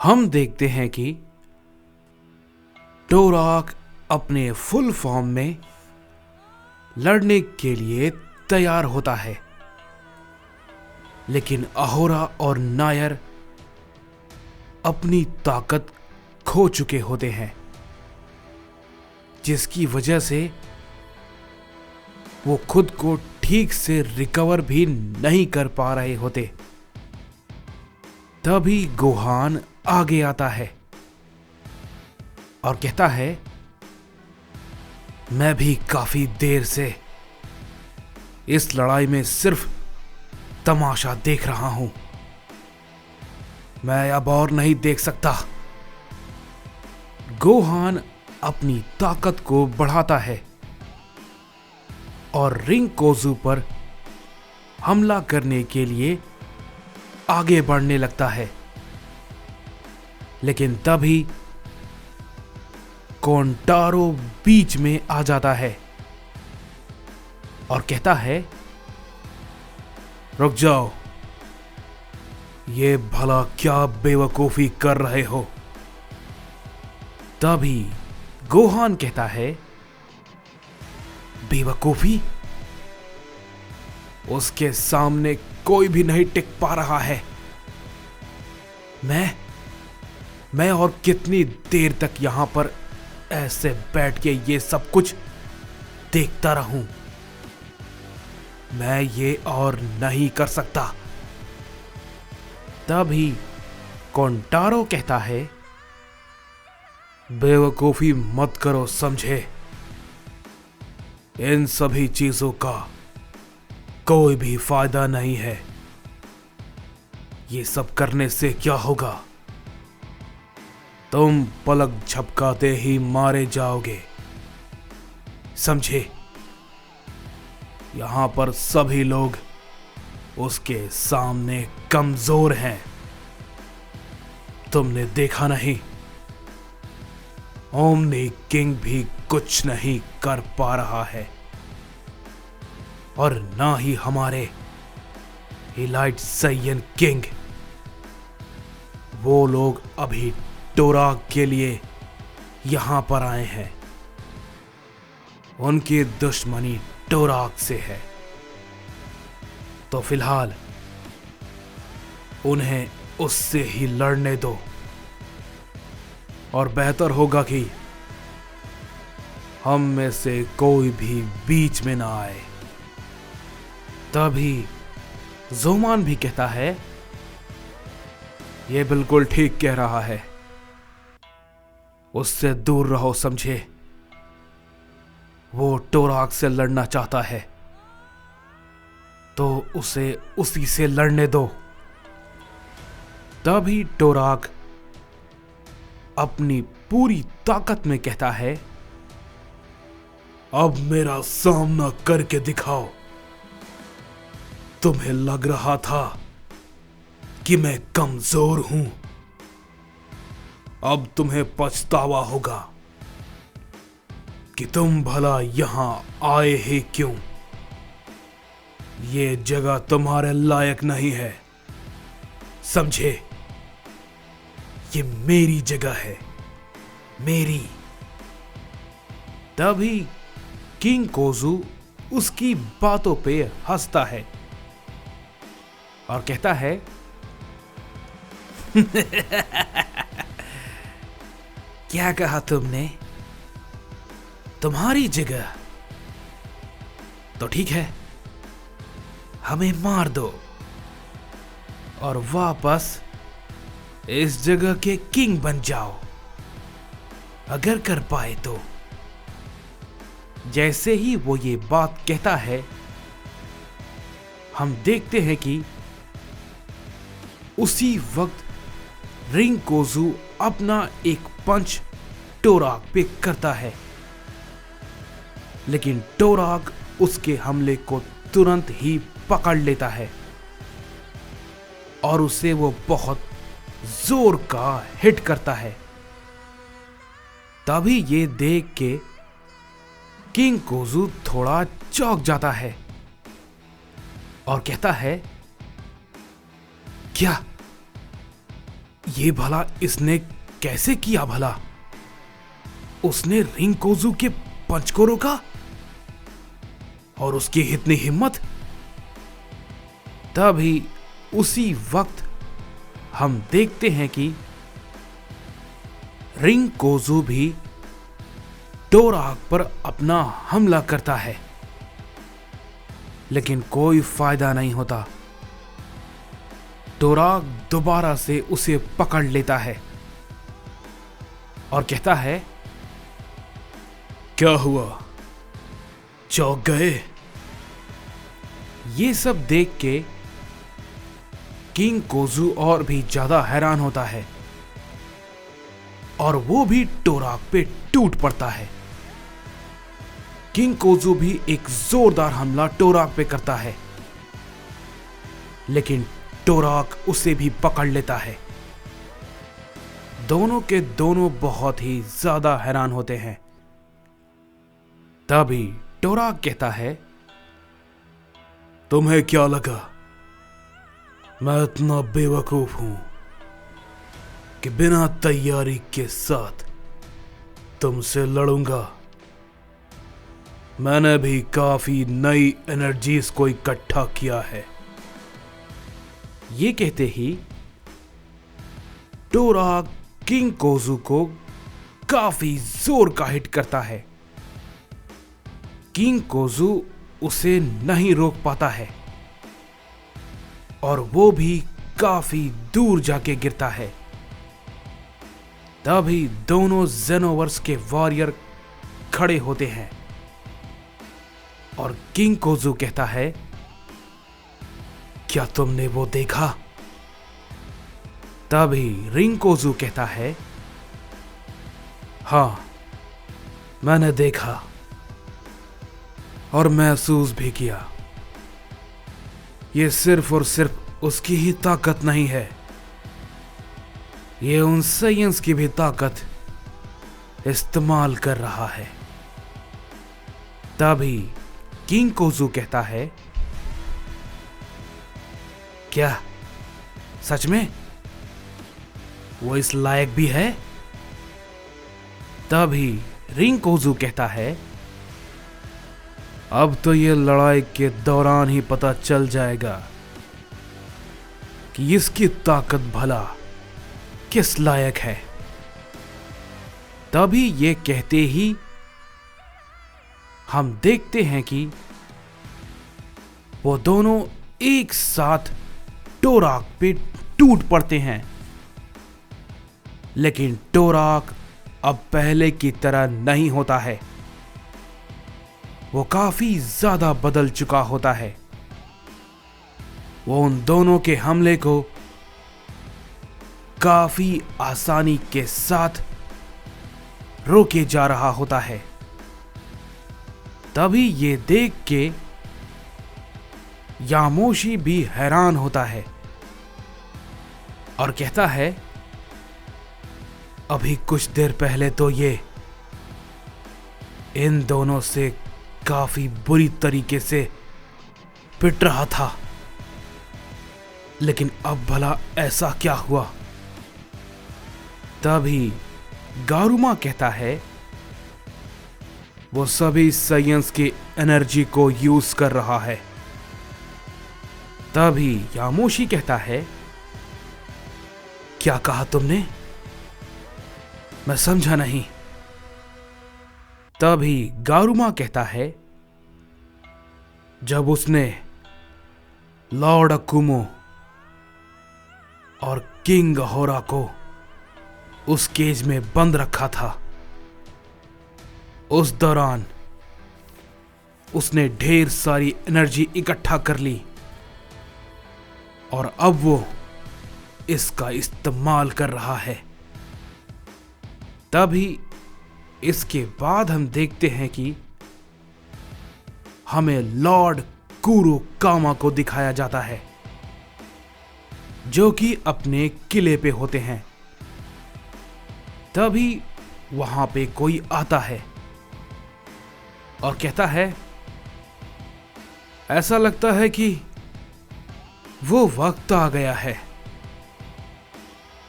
हम देखते हैं कि टोराक अपने फुल फॉर्म में लड़ने के लिए तैयार होता है, लेकिन अहोरा और नायर अपनी ताकत खो चुके होते हैं, जिसकी वजह से वो खुद को ठीक से रिकवर भी नहीं कर पा रहे होते। तभी गोहान आगे आता है और कहता है, मैं भी काफी देर से इस लड़ाई में सिर्फ तमाशा देख रहा हूं, मैं अब और नहीं देख सकता। गोहान अपनी ताकत को बढ़ाता है और रिंकोजू पर हमला करने के लिए आगे बढ़ने लगता है, लेकिन तभी कोंटारो बीच में आ जाता है और कहता है, रुक जाओ, ये भला क्या बेवकूफी कर रहे हो। तभी गोहान कहता है, बेवकूफी? उसके सामने कोई भी नहीं टिक पा रहा है। मैं और कितनी देर तक यहां पर ऐसे बैठ के ये सब कुछ देखता रहूं? मैं ये और नहीं कर सकता। तभी कोंटारो कहता है, बेवकूफी मत करो समझे, इन सभी चीजों का कोई भी फायदा नहीं है। ये सब करने से क्या होगा? तुम पलक झपकाते ही मारे जाओगे, समझे? यहां पर सभी लोग उसके सामने कमजोर हैं। तुमने देखा नहीं, ओमनी किंग भी कुछ नहीं कर पा रहा है, और ना ही हमारे इलाइट सैयन किंग। वो लोग अभी टोराक के लिए यहां पर आए हैं। उनकी दुश्मनी टोराक से है, तो फिलहाल उन्हें उससे ही लड़ने दो, और बेहतर होगा कि हम में से कोई भी बीच में ना आए। तभी जोमान भी कहता है, यह बिल्कुल ठीक कह रहा है, उससे दूर रहो समझे। वो टोराक से लड़ना चाहता है तो उसे उसी से लड़ने दो। तभी टोराक अपनी पूरी ताकत में कहता है, अब मेरा सामना करके दिखाओ। तुम्हें लग रहा था कि मैं कमजोर हूं, अब तुम्हें पछतावा होगा कि तुम भला यहां आए ही क्यों। ये जगह तुम्हारे लायक नहीं है, समझे? ये मेरी जगह है, मेरी। तभी किंग कोजू उसकी बातों पे हंसता है और कहता है, क्या कहा तुमने? तुम्हारी जगह? तो ठीक है, हमें मार दो और वापस इस जगह के किंग बन जाओ, अगर कर पाए तो। जैसे ही वो ये बात कहता है, हम देखते हैं कि उसी वक्त रिंकोजू अपना एक पंच टोराक पे करता है, लेकिन टोराक उसके हमले को तुरंत ही पकड़ लेता है और उसे वो बहुत जोर का हिट करता है। तभी ये देख के किंग कोजू थोड़ा चौंक जाता है और कहता है, ये भला इसने कैसे किया भला? उसने रिंकोजू के पंच को रोका और उसकी इतनी हिम्मत। तभी उसी वक्त हम देखते हैं कि रिंकोजू भी टोराक पर अपना हमला करता है, लेकिन कोई फायदा नहीं होता। टोराक दोबारा से उसे पकड़ लेता है और कहता है, क्या हुआ, चौंक गए? ये सब देख के किंग कोजू और भी ज्यादा हैरान होता है और वो भी टोराक पे टूट पड़ता है। किंग कोजू भी एक जोरदार हमला टोराक पे करता है, लेकिन टोराक उसे भी पकड़ लेता है। दोनों के दोनों बहुत ही ज्यादा हैरान होते हैं। तभी टोराक कहता है, तुम्हें क्या लगा मैं इतना बेवकूफ हूं कि बिना तैयारी के साथ तुमसे लड़ूंगा? मैंने भी काफी नई एनर्जीज को इकट्ठा किया है। ये कहते ही टोराक किंग कोजू को काफी जोर का हिट करता है। किंग कोजू उसे नहीं रोक पाता है और वो भी काफी दूर जाके गिरता है। तभी दोनों जेनोवर्स के वॉरियर खड़े होते हैं और किंग कोजू कहता है, क्या तुमने वो देखा? तभी रिंकोजू कहता है, हां, मैंने देखा और महसूस भी किया। ये सिर्फ और सिर्फ उसकी ही ताकत नहीं है, ये उन साइंस की भी ताकत इस्तेमाल कर रहा है। तभी किंग कोजू कहता है, क्या सच में वो इस लायक भी है? तभी रिंकोजू कहता है, अब तो ये लड़ाई के दौरान ही पता चल जाएगा कि इसकी ताकत भला किस लायक है। तभी ये कहते ही हम देखते हैं कि वो दोनों एक साथ टोराक पे टूट पड़ते हैं, लेकिन टोराक अब पहले की तरह नहीं होता है। वो काफी ज्यादा बदल चुका होता है। वो उन दोनों के हमले को काफी आसानी के साथ रोके जा रहा होता है। तभी ये देख के यामोशी भी हैरान होता है और कहता है, अभी कुछ देर पहले तो ये इन दोनों से काफी बुरी तरीके से पिट रहा था, लेकिन अब भला ऐसा क्या हुआ? तभी गारुमा कहता है, वो सभी साइंस की एनर्जी को यूज कर रहा है। तभी यामोशी कहता है, क्या कहा तुमने? मैं समझा नहीं। तभी गारुमा कहता है, जब उसने लॉर्ड अकुमो और किंग होरा को उस केज में बंद रखा था, उस दौरान उसने ढेर सारी एनर्जी इकट्ठा कर ली और अब वो इसका इस्तेमाल कर रहा है। तभी इसके बाद हम देखते हैं कि हमें लॉर्ड कुरो कामा को दिखाया जाता है, जो कि अपने किले पे होते हैं। तभी वहां पे कोई आता है और कहता है, ऐसा लगता है कि वो वक्त आ गया है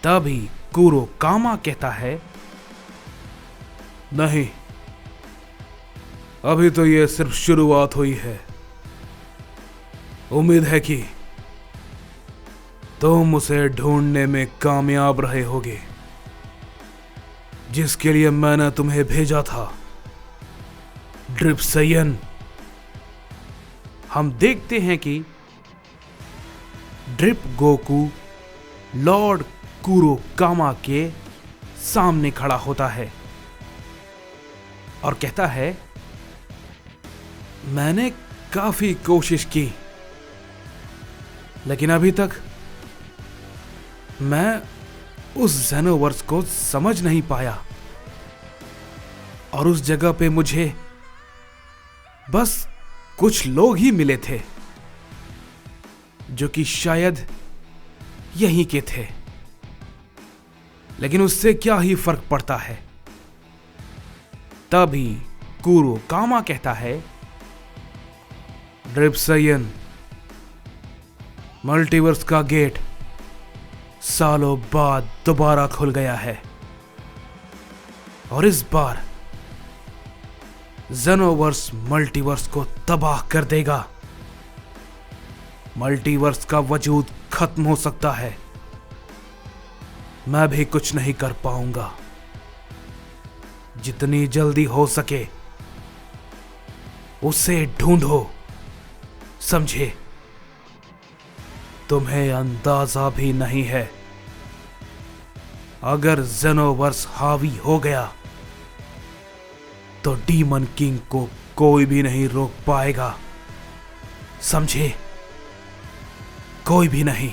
तभी कुरोकामा कहता है, नहीं, अभी तो यह सिर्फ शुरुआत हुई है। उम्मीद है कि तुम उसे ढूंढने में कामयाब रहे होगे जिसके लिए मैंने तुम्हें भेजा था, ड्रिप्सयन। हम देखते हैं कि ड्रिप गोकू लॉर्ड कुरोकामा के सामने खड़ा होता है और कहता है, मैंने काफी कोशिश की, लेकिन अभी तक मैं उस ज़ेनोवर्स को समझ नहीं पाया और उस जगह पे मुझे बस कुछ लोग ही मिले थे जो कि शायद यहीं के थे, लेकिन उससे क्या ही फर्क पड़ता है। तभी कुरोकामा कहता है, ड्रिप्सयन, मल्टीवर्स का गेट सालों बाद दोबारा खुल गया है और इस बार ज़ेनोवर्स मल्टीवर्स को तबाह कर देगा। मल्टीवर्स का वजूद खत्म हो सकता है, मैं भी कुछ नहीं कर पाऊंगा। जितनी जल्दी हो सके उसे ढूंढो, समझे? तुम्हें अंदाजा भी नहीं है, अगर ज़ेनोवर्स हावी हो गया तो डीमन किंग को कोई भी नहीं रोक पाएगा, समझे? कोई भी नहीं।